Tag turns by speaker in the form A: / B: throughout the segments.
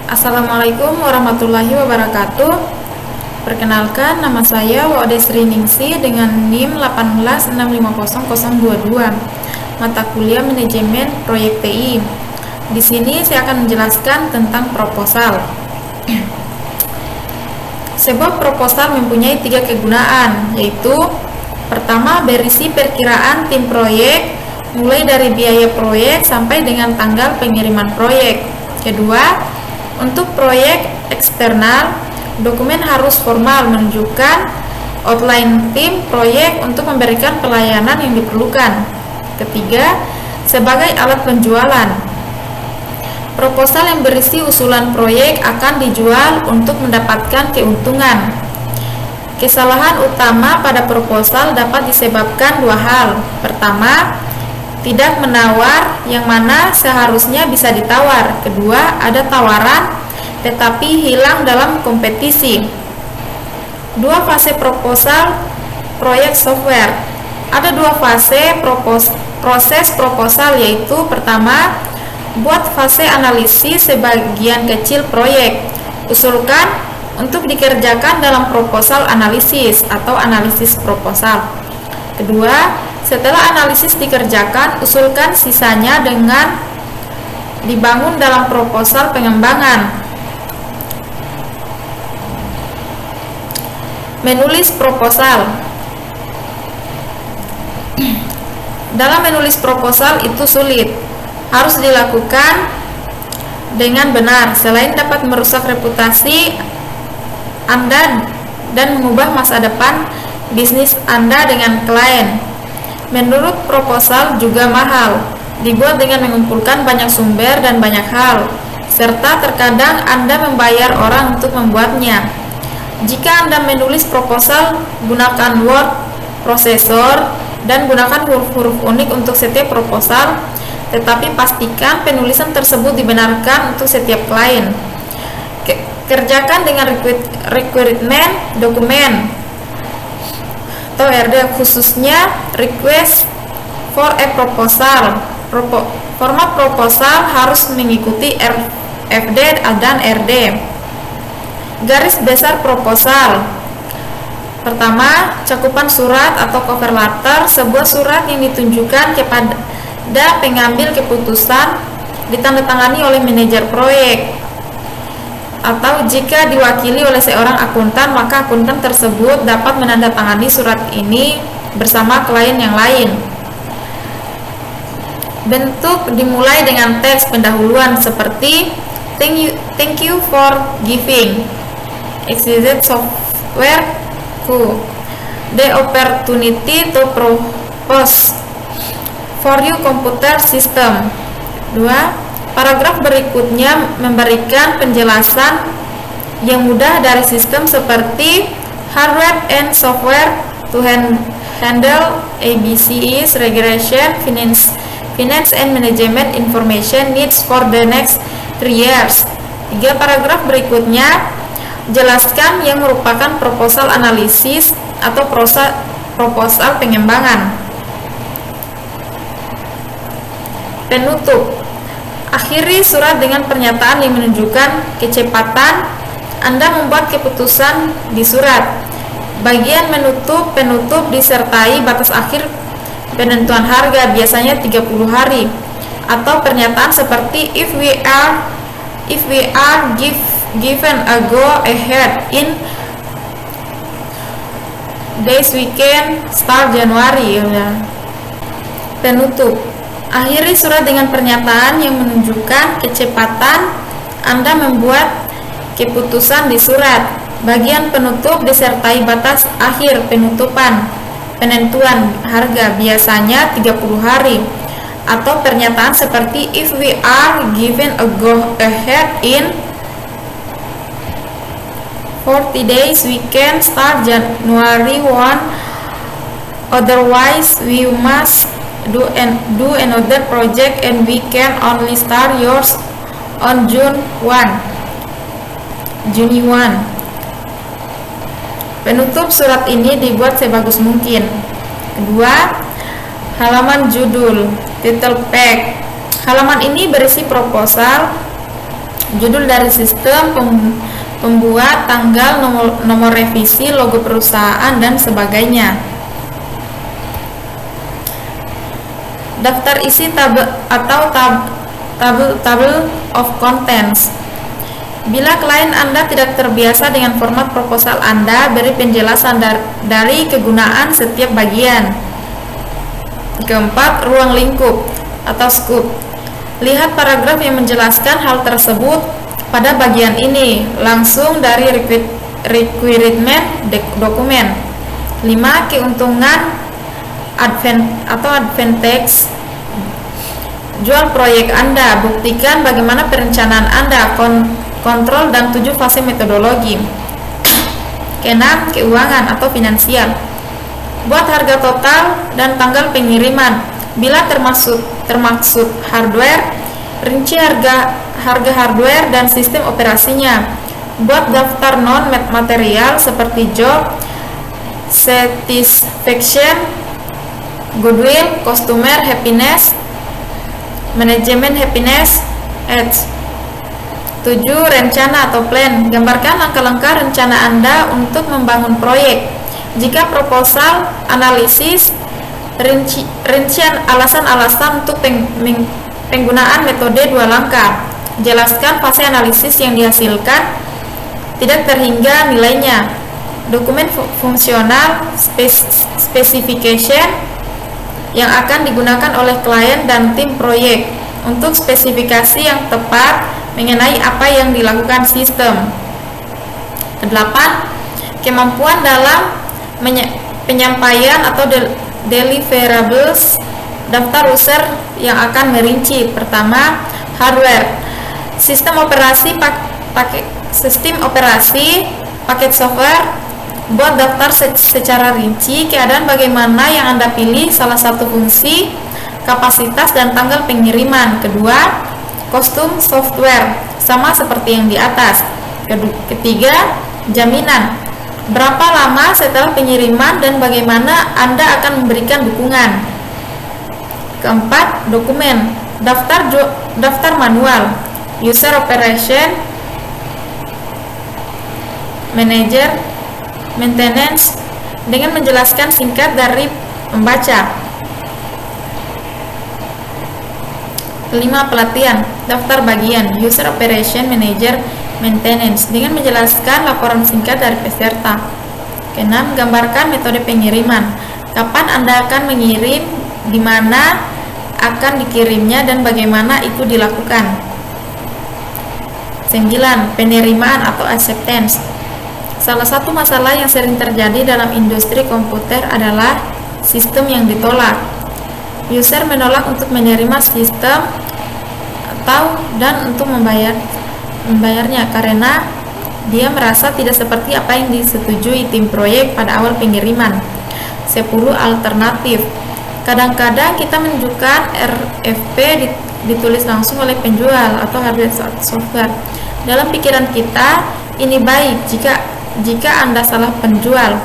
A: Assalamualaikum warahmatullahi wabarakatuh. Perkenalkan, nama saya Wode Sriningsi dengan NIM 186500022, mata kuliah Manajemen Proyek TI. Di sini saya akan menjelaskan tentang proposal. Sebuah proposal mempunyai 3 kegunaan, yaitu pertama, berisi perkiraan tim proyek mulai dari biaya proyek sampai dengan tanggal pengiriman proyek. Kedua, untuk proyek eksternal, dokumen harus formal menunjukkan outline tim proyek untuk memberikan pelayanan yang diperlukan. Ketiga, sebagai alat penjualan, proposal yang berisi usulan proyek akan dijual untuk mendapatkan keuntungan. Kesalahan utama pada proposal dapat disebabkan 2 hal. Pertama, tidak menawar yang mana seharusnya bisa ditawar. Kedua, ada tawaran tetapi hilang dalam kompetisi. 2 fase proposal proyek software. Ada 2 fase proses proposal, yaitu pertama, buat fase analisis sebagian kecil proyek. Usulkan untuk dikerjakan dalam proposal analisis atau analisis proposal. Kedua, setelah analisis dikerjakan, usulkan sisanya dengan dibangun dalam proposal pengembangan. Menulis proposal. Dalam menulis proposal itu sulit, harus dilakukan dengan benar, selain dapat merusak reputasi Anda dan mengubah masa depan bisnis Anda dengan klien. Menurut proposal juga mahal, dibuat dengan mengumpulkan banyak sumber dan banyak hal, serta terkadang Anda membayar orang untuk membuatnya. Jika Anda menulis proposal, gunakan word processor dan gunakan huruf-huruf unik untuk setiap proposal, tetapi pastikan penulisan tersebut dibenarkan untuk setiap klien. Kerjakan dengan requirement dokumen atau RD, khususnya request for a proposal. Format proposal harus mengikuti RFD dan RD. Garis besar proposal. Pertama, cakupan surat atau cover letter, sebuah surat yang ditunjukkan kepada pengambil keputusan, ditandatangani oleh manajer proyek, atau jika diwakili oleh seorang akuntan, maka akuntan tersebut dapat menandatangani surat ini bersama klien yang lain. Bentuk dimulai dengan teks pendahuluan seperti thank you for giving exquisite software to the opportunity to propose for your computer system. 2. Paragraf berikutnya memberikan penjelasan yang mudah dari sistem seperti hardware and software to handle ABCs, regression, finance and management information needs for the next 3 years. 3. Paragraf berikutnya jelaskan yang merupakan proposal analisis atau proposal pengembangan. Penutup. Akhiri surat dengan pernyataan yang menunjukkan kecepatan Anda membuat keputusan di surat. Bagian penutup disertai batas akhir penentuan harga, biasanya 30 hari, atau pernyataan seperti if we are given a go ahead in days we can start January. Penutup. Akhiri surat dengan pernyataan yang menunjukkan kecepatan Anda membuat keputusan di surat. Bagian penutup disertai batas akhir penentuan harga, biasanya 30 hari, atau pernyataan seperti if we are given a go ahead in 40 days we can start January 1, otherwise we must do another project and we can only start yours on June 1. Penutup surat ini dibuat sebagus mungkin. Kedua, halaman judul, title page. Halaman ini berisi proposal judul dari sistem, pembuat, tanggal, nomor revisi, logo perusahaan, dan sebagainya. Daftar isi tabel atau table of contents. Bila klien Anda tidak terbiasa dengan format proposal Anda, beri penjelasan dari kegunaan setiap bagian. Keempat, ruang lingkup atau scope. Lihat paragraf yang menjelaskan hal tersebut pada bagian ini langsung dari requirement dokumen. 5. Keuntungan advantage jual proyek Anda. Buktikan bagaimana perencanaan Anda, kontrol dan 7 fase metodologi. Keenam, keuangan atau finansial. Buat harga total dan tanggal pengiriman. Bila termaksud hardware, rinci harga hardware dan sistem operasinya. Buat daftar non material seperti job satisfaction, goodwill, customer happiness, manajemen happiness, edge. 7. Rencana atau plan. Gambarkan langkah-langkah rencana Anda untuk membangun proyek. Jika proposal, analisis, rincian alasan-alasan untuk penggunaan metode 2 langkah. Jelaskan fase analisis yang dihasilkan, tidak terhingga nilainya. Dokumen fungsional, specification yang akan digunakan oleh klien dan tim proyek untuk spesifikasi yang tepat mengenai apa yang dilakukan sistem. 8. Kemampuan dalam penyampaian atau deliverables. Daftar user yang akan merinci. Pertama, hardware. Sistem operasi, paket software. Buat daftar secara rinci keadaan bagaimana yang Anda pilih, salah satu fungsi, kapasitas, dan tanggal pengiriman. Kedua, kostum software, sama seperti yang di atas. Ketiga, jaminan. Berapa lama setelah pengiriman dan bagaimana Anda akan memberikan dukungan. Keempat, dokumen. Daftar manual, user operation, manager, maintenance, dengan menjelaskan singkat dari pembaca. 5. Pelatihan. Daftar bagian user operation, manager, maintenance, dengan menjelaskan laporan singkat dari peserta. 6. Gambarkan metode pengiriman. Kapan Anda akan mengirim, di mana akan dikirimnya, dan bagaimana itu dilakukan. 9. Penerimaan atau acceptance. Salah satu masalah yang sering terjadi dalam industri komputer adalah sistem yang ditolak. User menolak untuk menerima sistem dan untuk membayarnya karena dia merasa tidak seperti apa yang disetujui tim proyek pada awal pengiriman. 10. Alternatif. Kadang-kadang kita menunjukkan RFP ditulis langsung oleh penjual atau hardware software. Dalam pikiran kita, ini baik jika Anda salah penjual.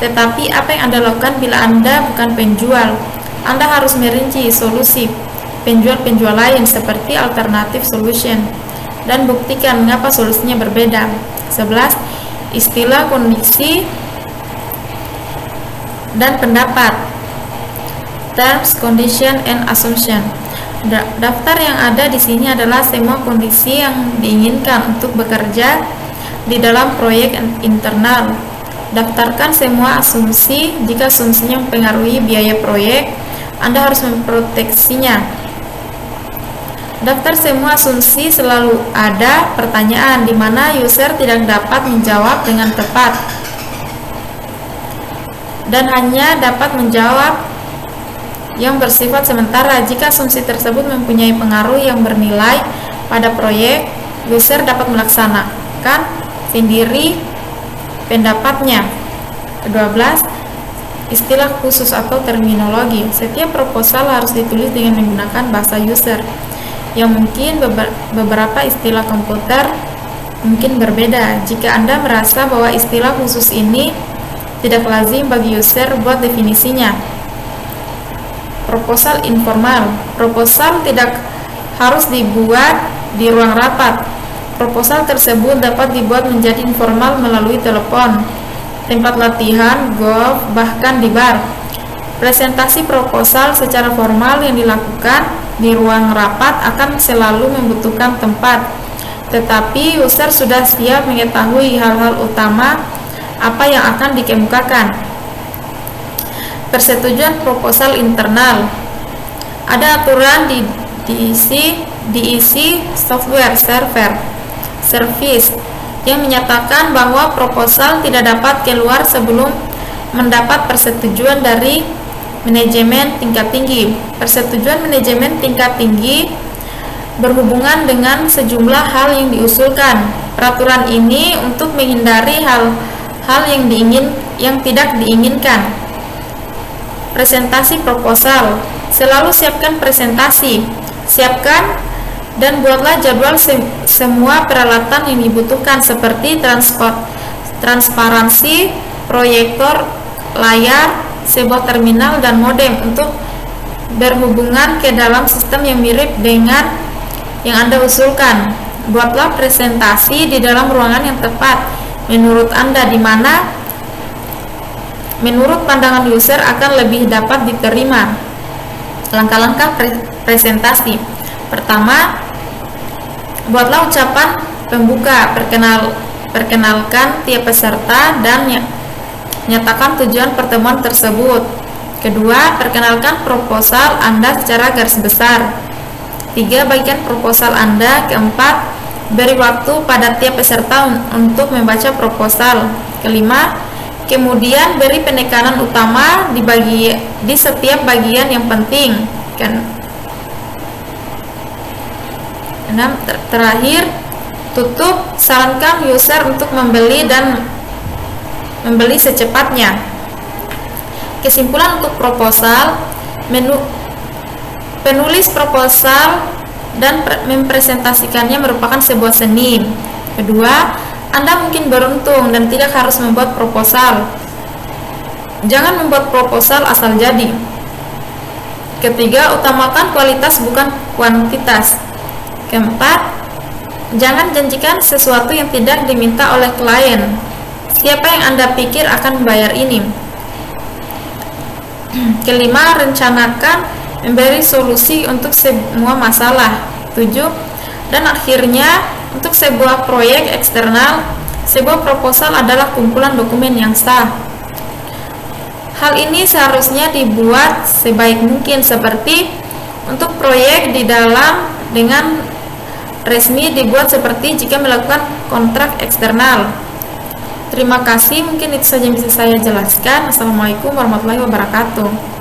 A: Tetapi apa yang Anda lakukan bila Anda bukan penjual? Anda harus merinci solusi penjual lain seperti alternative solution dan buktikan mengapa solusinya berbeda. 11. Istilah, kondisi, dan pendapat. Terms, condition, and assumption. Daftar yang ada di sini adalah semua kondisi yang diinginkan untuk bekerja di dalam proyek internal. Daftarkan semua asumsi. Jika asumsinya mempengaruhi biaya proyek, Anda harus memproteksinya. Daftar semua asumsi. Selalu ada pertanyaan di mana user tidak dapat menjawab dengan tepat dan hanya dapat menjawab yang bersifat sementara. Jika asumsi tersebut mempunyai pengaruh yang bernilai pada proyek, user dapat melaksanakan sendiri pendapatnya. 12. Istilah khusus atau terminologi. Setiap proposal harus ditulis dengan menggunakan bahasa user yang mungkin beberapa istilah komputer mungkin berbeda. Jika Anda merasa bahwa istilah khusus ini tidak lazim bagi user, buat definisinya. Proposal informal. Proposal tidak harus dibuat di ruang rapat. Proposal tersebut dapat dibuat menjadi informal melalui telepon, tempat latihan, golf, bahkan di bar. Presentasi proposal secara formal yang dilakukan di ruang rapat akan selalu membutuhkan tempat, tetapi user sudah siap mengetahui hal-hal utama apa yang akan dikemukakan. Persetujuan proposal internal. Ada aturan diisi software service yang menyatakan bahwa proposal tidak dapat keluar sebelum mendapat persetujuan dari manajemen tingkat tinggi. Persetujuan manajemen tingkat tinggi berhubungan dengan sejumlah hal yang diusulkan. Peraturan ini untuk menghindari hal yang tidak diinginkan. Presentasi proposal. Selalu siapkan presentasi. Siapkan dan buatlah jadwal semua peralatan yang dibutuhkan seperti transparansi, proyektor, layar, sebuah terminal, dan modem untuk berhubungan ke dalam sistem yang mirip dengan yang Anda usulkan. Buatlah presentasi di dalam ruangan yang tepat menurut Anda, di mana menurut pandangan user akan lebih dapat diterima. Langkah-langkah presentasi. Pertama, buatlah ucapan pembuka, perkenalkan tiap peserta dan nyatakan tujuan pertemuan tersebut. Kedua, perkenalkan proposal Anda secara garis besar. 3, bagikan proposal Anda. Keempat, beri waktu pada tiap peserta untuk membaca proposal. Kelima, kemudian beri penekanan utama di setiap bagian yang penting. Terakhir, tutup, sarankan user untuk membeli secepatnya. Kesimpulan untuk proposal. Penulis proposal dan mempresentasikannya merupakan sebuah seni. Kedua, Anda mungkin beruntung dan tidak harus membuat proposal. Jangan membuat proposal asal jadi. Ketiga, utamakan kualitas bukan kuantitas. Keempat, jangan janjikan sesuatu yang tidak diminta oleh klien. Siapa yang Anda pikir akan membayar ini? Kelima, rencanakan memberi solusi untuk semua masalah. 7, dan akhirnya, untuk sebuah proyek eksternal, sebuah proposal adalah kumpulan dokumen yang sah. Hal ini seharusnya dibuat sebaik mungkin, seperti untuk proyek di dalam dengan resmi dibuat seperti jika melakukan kontrak eksternal. Terima kasih, mungkin itu saja yang bisa saya jelaskan. Assalamualaikum warahmatullahi wabarakatuh.